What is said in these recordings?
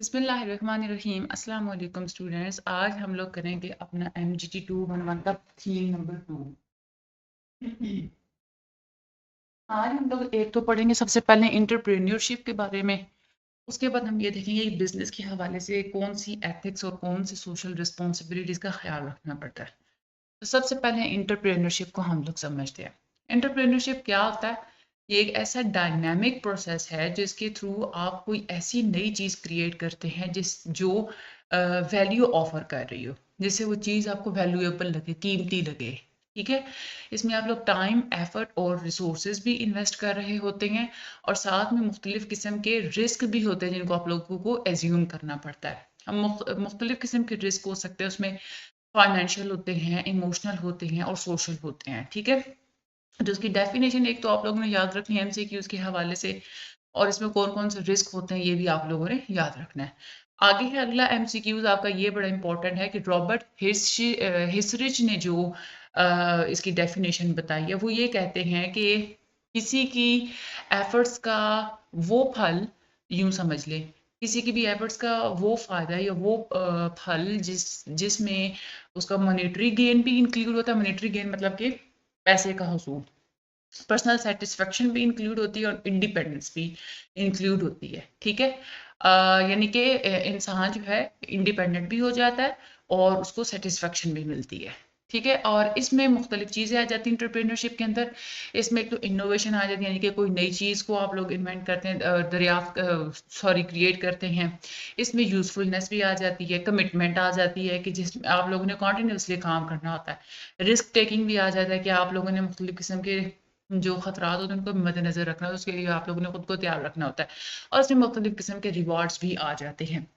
बिस्मिल्लाहिर्रहमानिर्रहीम अस्सलाम वालेकुम स्टूडेंट्स। आज हम लोग करेंगे अपना MGT 211 का थीम नंबर 2। आज हम लोग एक तो पढ़ेंगे सबसे पहले इंटरप्रेन्योरशिप के बारे में। उसके बाद हम ये देखेंगे कि बिजनेस के हवाले से कौन सी एथिक्स और कौन सी सोशल रिस्पॉन्सिबिलिटीज का ख्याल रखना पड़ता है। तो सबसे पहले इंटरप्रेन्योरशिप को हम लोग समझते हैं। इंटरप्रेन्योरशिप क्या होता है? ये एक ऐसा डायनामिक प्रोसेस है जिसके थ्रू आप कोई ऐसी नई चीज़ क्रिएट करते हैं जो वैल्यू ऑफर कर रही हो, जिससे वो चीज़ आपको वैल्यूएबल लगे, कीमती लगे। ठीक है, इसमें आप लोग टाइम, एफर्ट और रिसोर्सेज भी इन्वेस्ट कर रहे होते हैं और साथ में मुख्तलिफ किस्म के रिस्क भी होते हैं जिनको आप लोगों को एज्यूम करना पड़ता है। हम मुख्तलिफ किस्म के रिस्क हो सकते हैं उसमें। फाइनेंशियल होते हैं, इमोशनल होते हैं और सोशल होते हैं। ठीक है, तो उसकी डेफिनेशन एक तो आप लोगों ने याद रखनी है एमसीक्यूज के हवाले से, और इसमें कौन कौन से रिस्क होते हैं ये भी आप लोगों ने याद रखना है। आगे है अगला एमसीक्यूज आपका, ये बड़ा इंपॉर्टेंट है कि रॉबर्ट हिसरिच ने जो इसकी डेफिनेशन बताई है, वो ये कहते हैं कि किसी की एफर्ट्स का वो फल, यूं समझ ले, किसी की भी एफर्ट्स का वो फायदा या वो फल जिसमें उसका मॉनेटरी गेन भी इंक्लूड होता है। मॉनेटरी गेन मतलब कि पैसे का हसूल, पर्सनल सेटिस्फेक्शन भी इंक्लूड होती है और इंडिपेंडेंस भी इंक्लूड होती है। ठीक है, यानी कि इंसान जो है इंडिपेंडेंट भी हो जाता है और उसको सेटिस्फेक्शन भी मिलती है। ठीक है, और इसमें मुख्तलिफ चीज़ें आ जाती हैं इंटरप्रेन्योरशिप के अंदर। इसमें एक तो इनोवेशन आ जाती है, यानी कि कोई नई चीज़ को आप लोग इन्वेंट करते हैं, क्रिएट करते हैं। इसमें यूजफुलनेस भी आ जाती है, कमिटमेंट आ जाती है कि जिसमें आप लोगों ने कॉन्टिन्यूसली काम करना होता है। रिस्क टेकिंग भी आ जाता है कि आप लोगों ने मुख्तलिफ किस्म के जो खतरात होते हैं उनको भी मद्देनजर रखना है, उसके लिए आप लोगों ने खुद को तैयार रखना होता है। और इसमें मुख्तलिफ किस्म के रिवॉर्ड्स भी आ जाते हैं।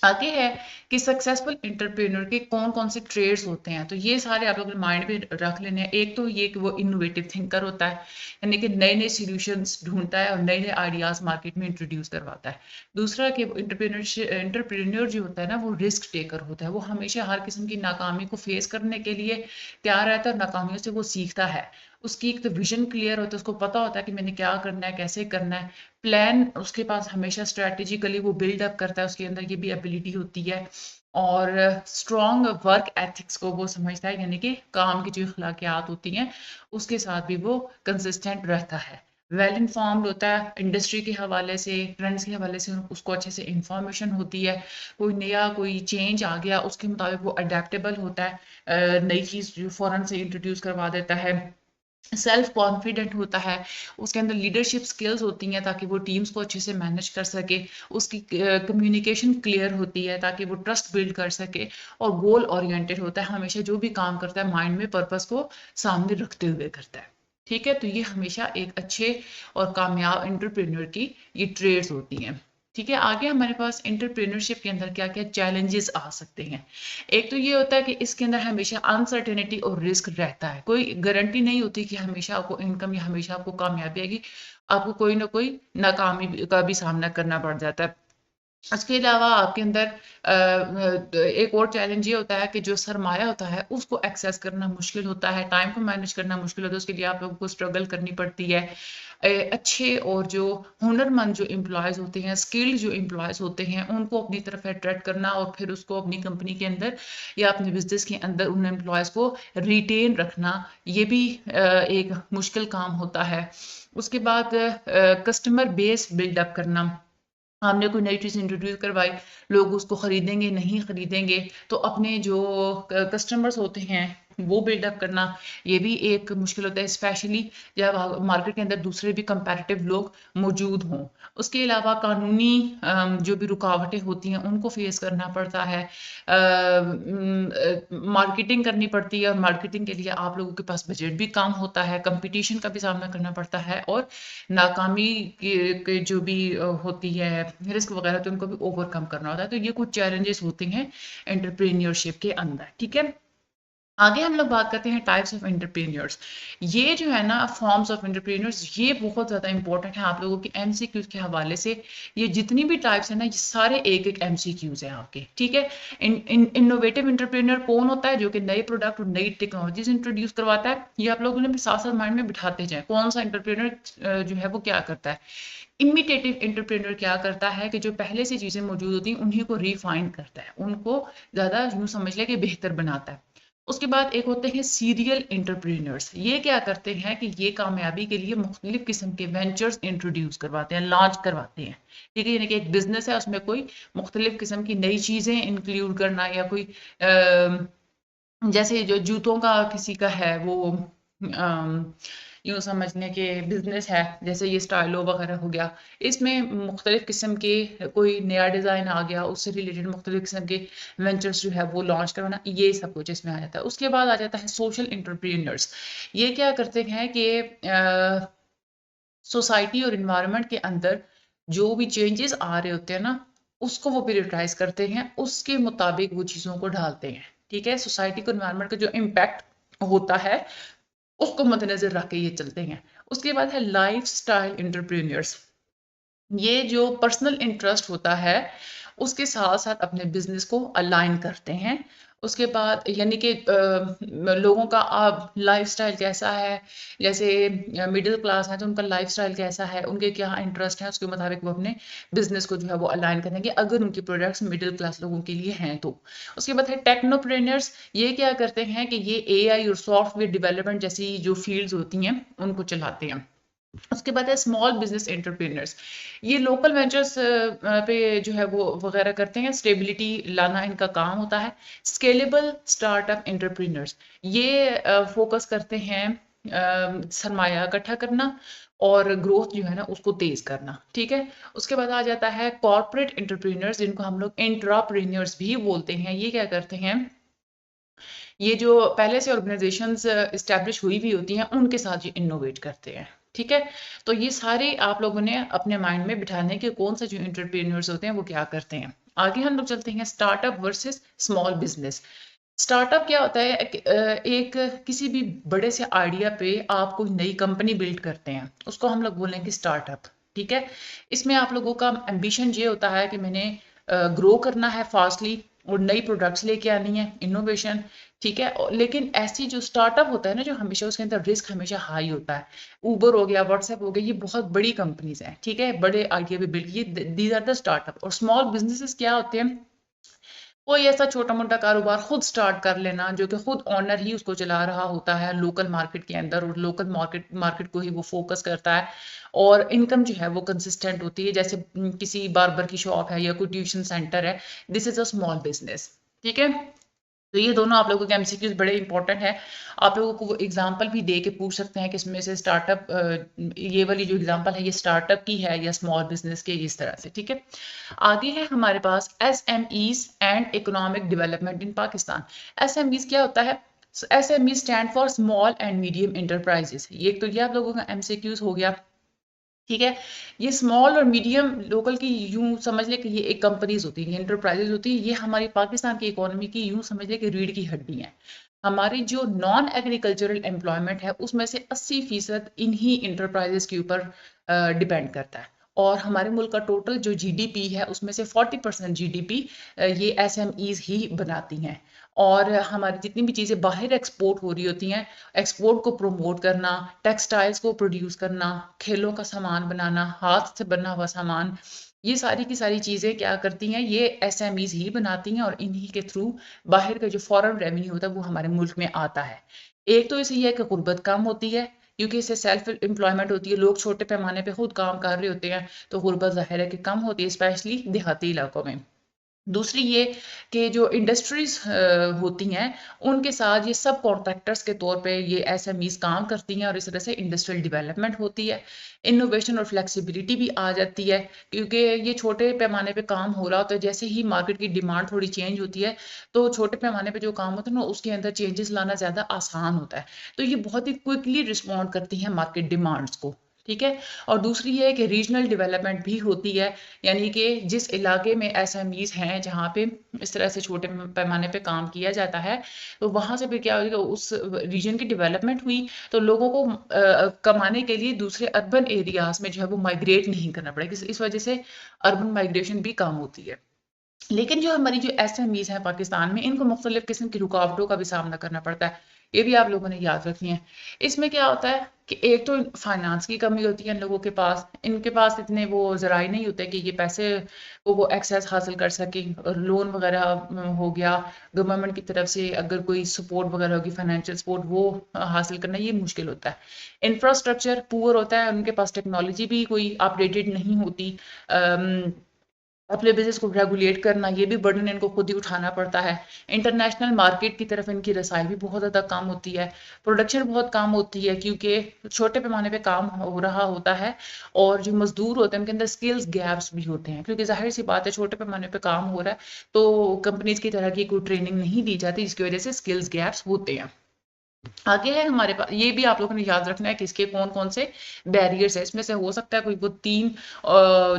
आगे है कि सक्सेसफुल एंटरप्रेन्योर के कौन कौन से ट्रेड्स होते हैं, तो ये सारे आप लोग माइंड में रख लेने हैं। एक तो ये कि वो इनोवेटिव थिंकर होता है, यानी कि नए नए सॉल्यूशंस ढूंढता है और नए नए आइडियाज मार्केट में इंट्रोड्यूस करवाता है। दूसरा कि एंटरप्रेन्योर जो होता है ना, वो रिस्क टेकर होता है। वो हमेशा हर किस्म की नाकामी को फेस करने के लिए तैयार रहता है और नाकामियों से वो सीखता है। उसकी एक तो विजन क्लियर होता है, उसको पता होता है कि मैंने क्या करना है, कैसे करना है। प्लान उसके पास हमेशा स्ट्रेटेजिकली वो बिल्डअप करता है, उसके अंदर ये भी एबिलिटी होती है। और स्ट्रॉन्ग वर्क एथिक्स को वो समझता है, यानी कि काम की जो अखलाकियात होती हैं उसके साथ भी वो कंसिस्टेंट रहता है। वेल इन्फॉर्म्ड होता है, इंडस्ट्री के हवाले से, ट्रेंड्स के हवाले से उसको अच्छे से इंफॉर्मेशन होती है। कोई चेंज आ गया उसके मुताबिक वो अडेप्टेबल होता है, नई चीज़ जो फ़ौरन से इंट्रोड्यूस करवा देता है। सेल्फ कॉन्फिडेंट होता है, उसके अंदर लीडरशिप स्किल्स होती हैं ताकि वो टीम्स को अच्छे से मैनेज कर सके। उसकी कम्युनिकेशन क्लियर होती है ताकि वो ट्रस्ट बिल्ड कर सके। और गोल ओरिएंटेड होता है, हमेशा जो भी काम करता है माइंड में पर्पस को सामने रखते हुए करता है। ठीक है, तो ये हमेशा एक अच्छे और कामयाब एंटरप्रेन्योर की ये ट्रेड्स होती हैं। ठीक है, आगे हमारे पास एंटरप्रेन्योरशिप के अंदर क्या क्या चैलेंजेस आ सकते हैं। एक तो ये होता है कि इसके अंदर हमेशा अनसर्टेनिटी और रिस्क रहता है। कोई गारंटी नहीं होती कि हमेशा आपको इनकम या हमेशा आपको कामयाबी आएगी। आपको कोई ना कोई नाकामी का भी सामना करना पड़ जाता है। इसके अलावा आपके अंदर एक और चैलेंज ये होता है कि जो सरमाया होता है उसको एक्सेस करना मुश्किल होता है, टाइम को मैनेज करना मुश्किल होता है, उसके लिए आप लोगों को स्ट्रगल करनी पड़ती है। अच्छे और जो हुनरमंद जो एम्प्लॉयज़ होते हैं, स्किल्ड जो एम्प्लॉयज़ होते हैं, उनको अपनी तरफ अट्रैक्ट करना और फिर उसको अपनी कंपनी के अंदर या अपने बिजनेस के अंदर उन एम्प्लॉयज़ को रिटेन रखना, ये भी एक मुश्किल काम होता है। उसके बाद कस्टमर बेस बिल्डअप करना। हमने कोई नई चीज़ इंट्रोड्यूस करवाई, लोग उसको खरीदेंगे, नहीं खरीदेंगे, तो अपने जो कस्टमर्स होते हैं वो बिल्डअप करना, ये भी एक मुश्किल होता है, स्पेशली जब मार्केट के अंदर दूसरे भी कंपैरेटिव लोग मौजूद हों। उसके अलावा कानूनी जो भी रुकावटें होती हैं उनको फेस करना पड़ता है। मार्केटिंग करनी पड़ती है और मार्केटिंग के लिए आप लोगों के पास बजट भी कम होता है, कंपटीशन का भी सामना करना पड़ता है और नाकामी के जो भी होती है, रिस्क वगैरह, तो उनको भी ओवरकम करना होता है। तो ये कुछ चैलेंजेस होते हैं एंटरप्रेन्योरशिप के अंदर। ठीक है, आगे हम लोग बात करते हैं टाइप्स ऑफ एंटरप्रेन्योर्स। ये जो है ना फॉर्म्स ऑफ एंटरप्रेन्योर्स, ये बहुत ज़्यादा इंपॉर्टेंट है आप लोगों के एमसीक्यूज के हवाले से। ये जितनी भी टाइप्स है ना, ये सारे एक एक एमसीक्यूज हैं आपके, ठीक है। इनोवेटिव एंटरप्रेन्योर कौन होता है? जो कि नए प्रोडक्ट और नई टेक्नोलॉजीज इंट्रोड्यूस करवाता है। ये आप लोगों ने भी साथ साथ माइंड में बिठाते जाए, कौन सा एंटरप्रेन्योर जो है वो क्या करता है। इमिटेटिव एंटरप्रेन्योर क्या करता है कि जो पहले से चीज़ें मौजूद होती हैं उन्हीं को रिफाइन करता है, उनको ज़्यादा यूँ समझ लें कि बेहतर बनाता है। उसके बाद एक होते हैं सीरियल एंटरप्रेन्योर्स। ये क्या करते हैं कि ये कामयाबी के लिए मुख्तलिफ किस्म के वेंचर्स इंट्रोड्यूस करवाते हैं, लॉन्च करवाते हैं, ठीक है। यानी कि एक बिजनेस है, उसमें कोई मुख्तलिफ किस्म की नई चीज़ें इंक्लूड करना, या कोई जैसे जो जूतों का किसी का है वो यूँ समझने के बिजनेस है, जैसे ये स्टाइलो वगैरह हो गया। इसमें मुख्तलिफ किस्म के कोई नया डिज़ाइन आ गया, उससे रिलेटेड मुख्तलिफ किस्म के वेंचर्स जो है वो लॉन्च करवाना, ये सब कुछ इसमें आ जाता है। उसके बाद आ जाता है सोशल एंटरप्रेन्योर्स। ये क्या करते हैं कि सोसाइटी और इन्वायरमेंट के अंदर जो भी चेंजेस आ रहे होते हैं ना, उसको वो प्रियोरिटाइज करते हैं, उसके मुताबिक वो चीज़ों को ढालते हैं, ठीक है। सोसाइटी को इन्वायरमेंट का जो इम्पैक्ट होता है उसको मद्देनजर रख के ये चलते हैं। उसके बाद है लाइफ स्टाइल एंटरप्रेन्योर्स। ये जो पर्सनल इंटरेस्ट होता है उसके साथ साथ अपने बिजनेस को अलाइन करते हैं। उसके बाद यानी कि लोगों का लाइफस्टाइल कैसा है, जैसे मिडिल क्लास है तो उनका लाइफस्टाइल कैसा है, उनके क्या इंटरेस्ट है, उसके मुताबिक वो अपने बिजनेस को जो है वो अलाइन करेंगे, अगर उनके प्रोडक्ट्स मिडिल क्लास लोगों के लिए हैं तो। उसके बाद है टेक्नोप्रेन्योर्स। ये क्या करते हैं कि ये एआई और सॉफ्टवेयर डेवलपमेंट जैसी जो फील्ड्स होती हैं उनको चलाते हैं। उसके बाद है स्मॉल बिजनेस एंटरप्रेन्योर्स। ये लोकल वेंचर्स पे जो है वो वगैरह करते हैं, स्टेबिलिटी लाना इनका काम होता है। स्केलेबल स्टार्टअप एंटरप्रेन्योर्स, ये फोकस करते हैं सरमाया इकट्ठा करना और ग्रोथ जो है ना उसको तेज करना, ठीक है। उसके बाद आ जाता है कॉर्पोरेट एंटरप्रेन्योर्स, जिनको हम लोग इंट्राप्रेन्योर्स भी बोलते हैं। ये क्या करते हैं, ये जो पहले से ऑर्गेनाइजेशंस इस्टेब्लिश हुई भी होती हैं उनके साथ ये इनोवेट करते हैं, ठीक है। तो ये सारे आप लोगों ने अपने माइंड में बिठाने के कौन से जो एंटरप्रेन्योर्स होते हैं वो क्या करते हैं। आगे हम लोग चलते हैं startup versus small business. Startup क्या होता है? एक किसी भी बड़े से आइडिया पे आप कोई नई कंपनी बिल्ड करते हैं, उसको हम लोग बोलेंगे स्टार्टअप, ठीक है। इसमें आप लोगों का एम्बिशन ये होता है कि मैंने ग्रो करना है फास्टली और नई प्रोडक्ट्स लेके आनी है, इनोवेशन, ठीक है। लेकिन ऐसी जो स्टार्टअप होता है ना, जो हमेशा उसके अंदर रिस्क हमेशा हाई होता है। ऊबर हो गया, व्हाट्सएप हो गया, ये बहुत बड़ी कंपनीज हैं, ठीक है, बड़े आइडिया पे बिल्ड, ये दीज आर द स्टार्टअप। और स्मॉल बिजनेसेस क्या होते हैं? कोई ऐसा छोटा मोटा कारोबार खुद स्टार्ट कर लेना, जो कि खुद ऑनर ही उसको चला रहा होता है लोकल मार्केट के अंदर, और लोकल मार्केट मार्केट को ही वो फोकस करता है, और इनकम जो है वो कंसिस्टेंट होती है। जैसे किसी बार्बर की शॉप है या कोई ट्यूशन सेंटर है, this is a small business, ठीक है। तो ये दोनों आप लोगों के एमसीक्यूज बड़े इंपॉर्टेंट है। आप लोगों को वो एग्जांपल भी दे के पूछ सकते हैं कि इसमें से स्टार्टअप, ये वाली जो एग्जांपल है ये स्टार्टअप की है या स्मॉल बिजनेस के, इस तरह से, ठीक है। आगे है हमारे पास SMEs and economic development in Pakistan. SMEs क्या होता है? SME stand for small and medium enterprises. ये तो ये आप लोगों का एमसीक्यूज हो गया, ठीक है। ये स्मॉल और मीडियम लोकल की यूं समझ ले कि ये एक कंपनीज होती है, एंटरप्राइजेज होती है, ये हमारी पाकिस्तान की इकोनॉमी की यूं समझ ले कि रीढ़ की हड्डी है। हमारी जो नॉन एग्रीकल्चरल एम्प्लॉयमेंट है उसमें से 80% इन्हीं इंटरप्राइजेस के ऊपर डिपेंड करता है। और हमारे मुल्क का टोटल जो जीडीपी है उसमें से 40% जीडीपी ये एसएमईज ही बनाती हैं। और हमारी जितनी भी चीज़ें बाहर एक्सपोर्ट हो रही होती हैं, एक्सपोर्ट को प्रमोट करना, टेक्सटाइल्स को प्रोड्यूस करना, खेलों का सामान बनाना, हाथ से बना हुआ सामान, ये सारी की सारी चीज़ें क्या करती हैं, ये एसएमईज ही बनाती हैं, और इन्हीं के थ्रू बाहर का जो फॉरेन रेवेन्यू होता है वो हमारे मुल्क में आता है। एक तो इसे ये है कि गुर्बत कम होती है, क्योंकि इससे सेल्फ एम्प्लॉयमेंट होती है, लोग छोटे पैमाने पे खुद काम कर रहे होते हैं, तो गुर्बत ज़ाहिर है कि कम होती है, स्पेशली देहाती इलाकों में। दूसरी ये कि जो इंडस्ट्रीज होती हैं उनके साथ ये सब कॉन्ट्रैक्टर्स के तौर पे ये एसएमईज काम करती हैं, और इस तरह से इंडस्ट्रियल डेवलपमेंट होती है, इनोवेशन और फ्लेक्सिबिलिटी भी आ जाती है, क्योंकि ये छोटे पैमाने पे काम हो रहा होता है। जैसे ही मार्केट की डिमांड थोड़ी चेंज होती है तो छोटे पैमाने पे जो काम होता है ना उसके अंदर चेंजेस लाना ज़्यादा आसान होता है। तो ये बहुत ही क्विकली रिस्पॉन्ड करती हैं मार्केट डिमांड्स को, ठीक है। और दूसरी ये है कि रीजनल डेवलपमेंट भी होती है, यानी कि जिस इलाके में एसएमईज़ हैं जहाँ पे इस तरह से छोटे पैमाने पे काम किया जाता है, तो वहाँ से फिर क्या होगा, उस रीजन की डेवलपमेंट हुई तो लोगों को कमाने के लिए दूसरे अर्बन एरियाज़ में जो है वो माइग्रेट नहीं करना पड़ेगा, इस वजह से अर्बन माइग्रेशन भी कम होती है। लेकिन जो हमारी जो एसएमईज़ हैं पाकिस्तान में, इनको मुख्तलिफ़ किस्म की रुकावटों का भी सामना करना पड़ता है। ये भी आप लोगों ने याद रखनी है। इसमें क्या होता है कि एक तो फाइनेंस की कमी होती है इन लोगों के पास। इनके पास इतने वो ज़राए नहीं होते कि ये पैसे वो एक्सेस हासिल कर सकें। और लोन वगैरह हो गया, गवर्नमेंट की तरफ से अगर कोई सपोर्ट वगैरह होगी, फाइनेंशियल सपोर्ट, वो हासिल करना ये मुश्किल होता है। इंफ्रास्ट्रक्चर पुअर होता है, उनके पास टेक्नोलॉजी भी कोई अपडेटेड नहीं होती। अपने बिज़नेस को रेगुलेट करना, ये भी बर्डन इनको खुद ही उठाना पड़ता है। इंटरनेशनल मार्केट की तरफ इनकी रसाई भी बहुत ज़्यादा कम होती है। प्रोडक्शन बहुत कम होती है क्योंकि छोटे पैमाने पे काम हो रहा होता है, और जो मज़दूर होते हैं उनके अंदर स्किल्स गैप्स भी होते हैं, क्योंकि ज़ाहिर-सी बात है छोटे पैमाने पे काम हो रहा है, तो कंपनीज़ की तरह की कोई ट्रेनिंग नहीं दी जाती, जिसकी वज़ह से स्किल्स गैप्स होते हैं। आगे है हमारे पास, ये भी आप लोगों ने याद रखना है कि इसके कौन-कौन से बैरियर्स हैं। इसमें से हो सकता है कोई वो 3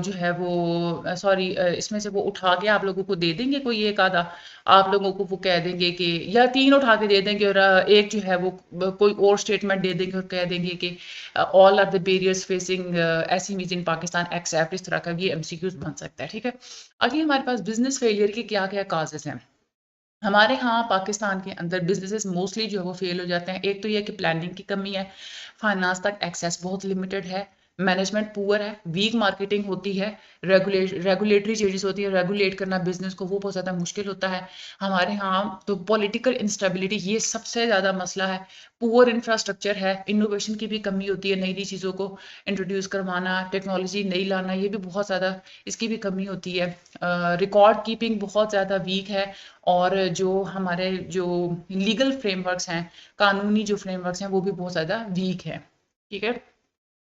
जो है वो सॉरी इसमें से वो उठा के आप लोगों को दे देंगे, कोई एक आधा। आप लोगों को वो कह देंगे कि या 3 उठा के दे देंगे, और एक जो है वो कोई और स्टेटमेंट दे देंगे और कह देंगे कि all are the barriers facing SMEs in Pakistan except, इस तरह का ये एमसीक्यूज़ बन सकता है, ठीक है। आगे हमारे पास बिज़नेस फेलियर के क्या-क्या कॉजेज़ हैं। हमारे यहाँ पाकिस्तान के अंदर बिज़नेसेस मोस्टली जो है वो फ़ेल हो जाते हैं। एक तो ये है कि प्लानिंग की कमी है, फाइनेंस तक एक्सेस बहुत लिमिटेड है, मैनेजमेंट पुअर है, वीक मार्केटिंग होती है, रेगुलेटरी चेंजेस होती है, रेगुलेट करना बिज़नेस को वो बहुत ज़्यादा मुश्किल होता है। हमारे यहाँ तो पॉलिटिकल इंस्टेबिलिटी ये सबसे ज़्यादा मसला है, पुअर इंफ्रास्ट्रक्चर है, इनोवेशन की भी कमी होती है, नई-नई चीज़ों को इंट्रोड्यूस करवाना, टेक्नोलॉजी नई लाना, ये भी बहुत ज़्यादा इसकी भी कमी होती है। रिकॉर्ड कीपिंग बहुत ज़्यादा वीक है, और जो हमारे जो लीगल फ्रेमवर्क्स हैं, कानूनी जो फ्रेमवर्क्स हैं, वो भी बहुत ज़्यादा वीक हैं, ठीक है।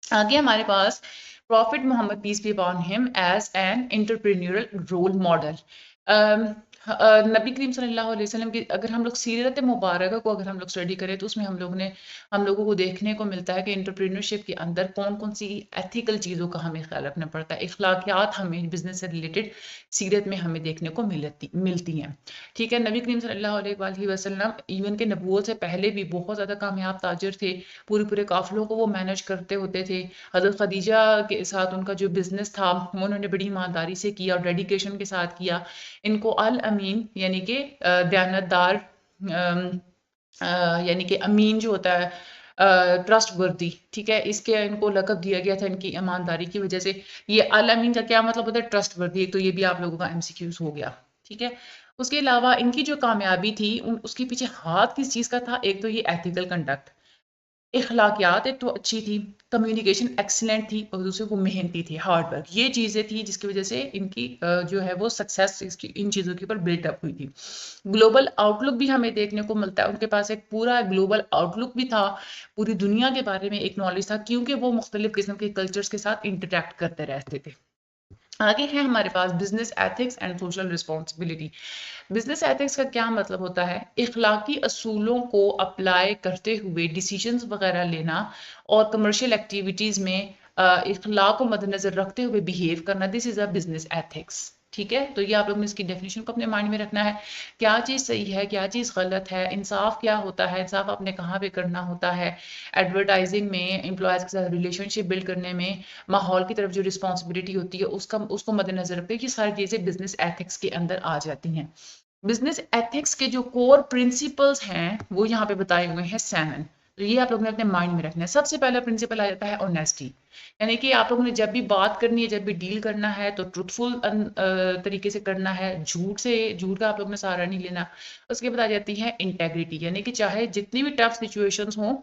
आगे हमारे पास prophet Muhammad peace be upon him as an entrepreneurial role model. नबी करीम सल्लल्लाहु अलैहि वसल्लम की अगर हम लोग सीरत मुबारक को अगर हम लोग स्टडी करें, तो उसमें हम लोगों को देखने को मिलता है कि एंटरप्रेन्योरशिप के अंदर कौन कौन सी एथिकल चीज़ों का हमें ख्याल रखना पड़ता है। इखलाकियात हमें बिजनेस से रिलेटेड सीरत में हमें देखने को मिलती हैं, ठीक है। नबी करीम सल्लल्लाहु अलैहि वसल्लम इवन के नबूवत से पहले भी बहुत ज़्यादा कामयाब ताजिर थे, पूरे पूरे काफिलों को वो मैनेज करते होते थे। हज़रत खदीजा के साथ उनका जो बिज़नेस था, उन्होंने बड़ी ईमानदारी से किया और डेडिकेशन के साथ किया। इनको अल अमीन यानी कि दयानतदार, यानी कि अमीन जो होता है ट्रस्ट वर्दी, ठीक है, इसके इनको लक़ब दिया गया था इनकी ईमानदारी की वजह से। ये अल अमीन का क्या मतलब होता है? ट्रस्ट वर्दी। एक तो ये भी आप लोगों का एमसीक्यूज़ हो गया, ठीक है। उसके अलावा इनकी जो कामयाबी थी उसके पीछे हाथ किस चीज़ का था? एक तो ये एथिकल कंडक्ट, इखलाकियात एक तो अच्छी थी, कम्युनिकेशन एक्सीलेंट थी, और दूसरे वो मेहनती थे, हार्ड वर्क। ये चीज़ें थी जिसकी वजह से इनकी जो है वो सक्सेस इसकी इन चीज़ों के ऊपर बिल्डअप हुई थी। ग्लोबल आउटलुक भी हमें देखने को मिलता है, उनके पास एक पूरा ग्लोबल आउटलुक भी था, पूरी दुनिया के बारे में एक नॉलेज था, क्योंकि वो मुख्तलिफ किस्म के कल्चर्स के साथ इंटरैक्ट करते रहते थे। आगे है हमारे पास business ethics and social responsibility. Business ethics का क्या मतलब होता है? इखलाकी असूलों को अप्लाई करते हुए डिसीजंस वगैरह लेना, और कमर्शियल एक्टिविटीज़ में इखलाक को मद्देनज़र रखते हुए बिहेव करना। This is a business ethics, ठीक है। तो ये आप लोगों ने इसकी डेफिनेशन को अपने माइंड में रखना है, क्या चीज़ सही है, क्या चीज़ गलत है, इंसाफ क्या होता है, इंसाफ आपने कहाँ पे करना होता है, एडवर्टाइजिंग में, एम्प्लॉयज़ के साथ रिलेशनशिप बिल्ड करने में, माहौल की तरफ जो रिस्पॉन्सिबिलिटी होती है उसको मद्देनज़र रखते हुए, ये सारी चीज़ें बिजनेस एथिक्स के अंदर आ जाती हैं। बिजनेस एथिक्स के जो कोर प्रिंसिपल्स हैं वो यहाँ पे बताए हुए हैं 7। तो ये आप लोगों ने अपने माइंड में रखना है। सबसे पहला प्रिंसिपल आ जाता है ऑनेस्टी, यानी कि आप लोगों ने जब भी बात करनी है, जब भी डील करना है, तो ट्रुथफुल तरीके से करना है, झूठ का आप लोगों ने सहारा नहीं लेना। उसके बाद आ जाती है इंटेग्रिटी, यानी कि चाहे जितनी भी टफ सिचुएशंस हों,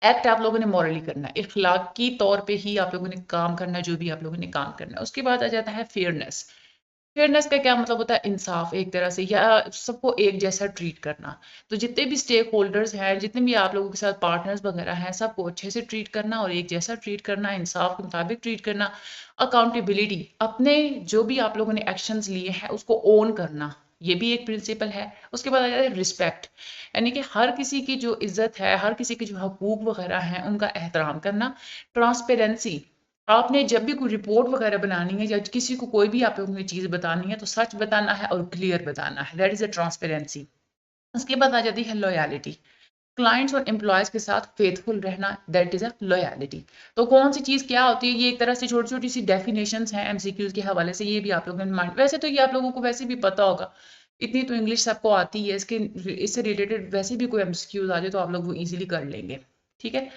एक्ट आप लोगों ने मॉरली करना है, इखलाकी तौर पे ही आप लोगों ने काम करना है, जो भी आप लोगों ने काम करना है। उसके बाद आ जाता है फेयरनेस। फेयरनेस का क्या मतलब होता है? इंसाफ एक तरह से, या सबको एक जैसा ट्रीट करना। तो जितने भी स्टेक होल्डर्स हैं, जितने भी आप लोगों के साथ पार्टनर्स वगैरह हैं, सबको अच्छे से ट्रीट करना और एक जैसा ट्रीट करना, इंसाफ के मुताबिक ट्रीट करना। अकाउंटेबिलिटी, अपने जो भी आप लोगों ने एक्शंस लिए हैं उसको ओन करना, ये भी एक प्रिंसिपल है। उसके बाद आ जाता है रिस्पेक्ट, यानी कि हर किसी की जो इज्जत है, हर किसी के जो हकूक वगैरह हैं उनका एहतराम करना। ट्रांसपेरेंसी, आपने जब भी कोई रिपोर्ट वगैरह बनानी है या किसी को कोई भी आप लोगों ने चीज़ बतानी है तो सच बताना है और क्लियर बताना है, दैट इज़ अ ट्रांसपेरेंसी। उसके बाद आ जाती है लॉयलिटी, क्लाइंट्स और एम्प्लॉयज़ के साथ फेथफुल रहना, दैट इज़ अ लॉयलिटी। तो कौन सी चीज़ क्या होती है, ये एक तरह से छोटी-छोटी सी डेफिनेशंस हैं एमसीक्यूज़ के हवाले से, ये भी आप लोगों ने माइंड, वैसे तो ये आप लोगों को वैसे भी पता होगा, इतनी तो इंग्लिश सबको आती है, इससे रिलेटेड वैसे भी कोई एमसीक्यूज़ आ जाए तो आप लोग वो ईज़िली कर लेंगे, ठीक है?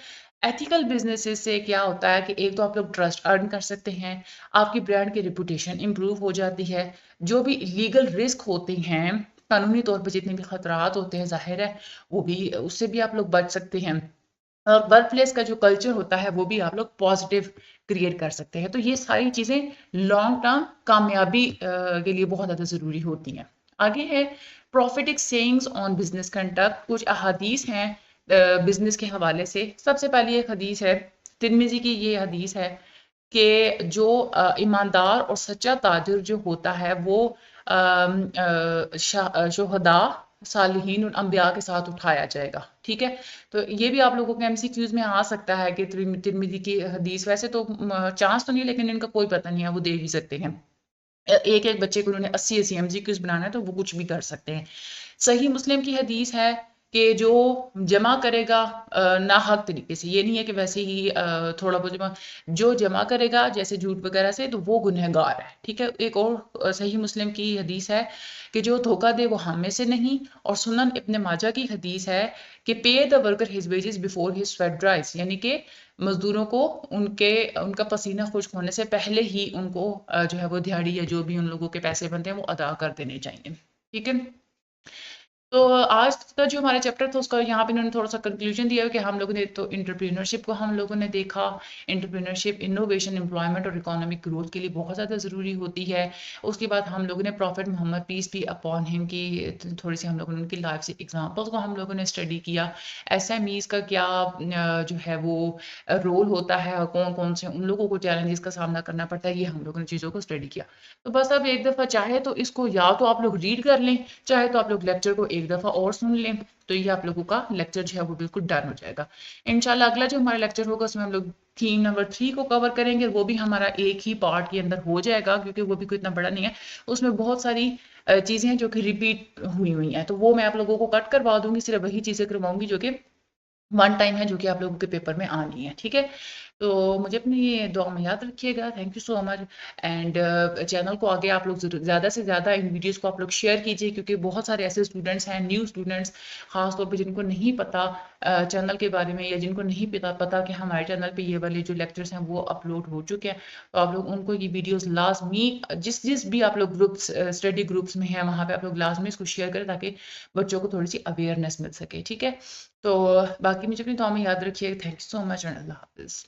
एथिकल बिज़नेसेस से क्या होता है कि एक तो आप लोग ट्रस्ट अर्न कर सकते हैं, आपकी ब्रांड की रेपुटेशन इम्प्रूव हो जाती है, जो भी लीगल रिस्क होते हैं, कानूनी तौर पे जितने भी खतरात होते हैं, ज़ाहिर है वो भी, उससे भी आप लोग बच सकते हैं। और वर्क प्लेस का जो कल्चर होता है वो भी आप लोग पॉजिटिव क्रिएट कर सकते हैं। तो ये सारी चीज़ें लॉन्ग टर्म कामयाबी के लिए बहुत ज़्यादा ज़रूरी होती हैं। आगे है prophetic sayings on business conduct, कुछ अहादीस हैं बिजनेस के हवाले से। सबसे पहली एक हदीस है, तिरमिजी की ये हदीस है कि जो ईमानदार और सच्चा ताजिर जो होता है वो शुहदा, सालिहीन और अम्बिया के साथ उठाया जाएगा, ठीक है? तो ये भी आप लोगों के एमसीक्यूज में आ सकता है कि तिरमिजी की हदीस, वैसे तो चांस तो नहीं, लेकिन इनका कोई पता नहीं है, वो दे भी सकते हैं। एक एक बच्चे को उन्होंने 80 एमसीक्यूज बनाना है तो वो कुछ भी कर सकते हैं। सही मुस्लिम की हदीस है कि जो जमा करेगा नाहक तरीके से, ये नहीं है कि वैसे ही थोड़ा बहुत जो जमा करेगा जैसे झूठ वगैरह से, तो वो गुनहगार है, ठीक है? एक और सही मुस्लिम की हदीस है कि जो धोखा दे वो हम में से नहीं। और सुनन इब्न माजा की हदीस है कि पे the worker his wages before his sweat ड्राइज, यानी कि मजदूरों को उनका पसीना खुश्क होने से पहले ही उनको जो है वो दिहाड़ी या जो भी उन लोगों के पैसे बनते हैं वो अदा कर देने चाहिए, ठीक है? तो आज का जो हमारा चैप्टर था उसका यहाँ पे इन्होंने थोड़ा-सा कंक्लूजन दिया है कि हम लोगों ने तो एंटरप्रेन्योरशिप को हम लोगों ने देखा। एंटरप्रेन्योरशिप इनोवेशन, एम्प्लॉयमेंट और इकोनॉमिक ग्रोथ के लिए बहुत ज़्यादा ज़रूरी होती है। उसके बाद हम लोगों ने prophet Muhammad peace be upon him की थोड़ी-सी हम लोगों ने उनकी लाइफ से एग्ज़ाम्पल्स को हम लोगों ने स्टडी किया। एसएमईज़ का क्या जो है वो रोल होता है और कौन-कौन से उन लोगों को चैलेंजेस का सामना करना पड़ता है, ये हम लोगों ने चीज़ों को स्टडी किया। तो बस अब एक दफ़ा चाहे तो इसको या तो आप लोग रीड कर लें, चाहे तो आप लोग लेक्चर को एक दफ़ा और सुन लें, तो ये आप लोगों का लेक्चर जो है वो बिल्कुल डन हो जाएगा। इंशाल्लाह अगला जो हमारा लेक्चर होगा उसमें हम लोग थीम नंबर 3 को कवर करेंगे, वो भी हमारा एक ही पार्ट के अंदर हो जाएगा क्योंकि वो भी कोई इतना बड़ा नहीं है। उसमें बहुत सारी चीज़ें हैं जो कि रिपीट हुई हुई हैं, तो वो मैं आप लोगों को कट करवा दूँगी, सिर्फ वही चीज़ें करवाऊँगी जो कि वन टाइम है, जो कि आप लोगों के पेपर में आनी है, ठीक है? तो मुझे अपनी ये दुआ में याद रखिएगा। Thank you so much. And channel को आगे आप लोग ज़्यादा से ज़्यादा इन वीडियोज़ को आप लोग शेयर कीजिए क्योंकि बहुत सारे ऐसे स्टूडेंट्स हैं, न्यू स्टूडेंट्स ख़ास तौर पे जिनको नहीं पता चैनल के बारे में, या जिनको नहीं पता कि हमारे चैनल पे ये वाले जो लेक्चर्स हैं वो अपलोड हो चुके हैं। तो आप लोग उनको ये वीडियोज़ लाज़मी जिस जिस भी आप लोग ग्रुप्स स्टडी ग्रुप्स में हैं वहाँ पे आप लोग लाज़मी इसको शेयर करें ताकि बच्चों को थोड़ी-सी अवेयरनेस मिल सके, ठीक है? तो बाकी मुझे अपनी दुआ में याद रखिए। Thank you so much and अल्लाह हाफ़िज़।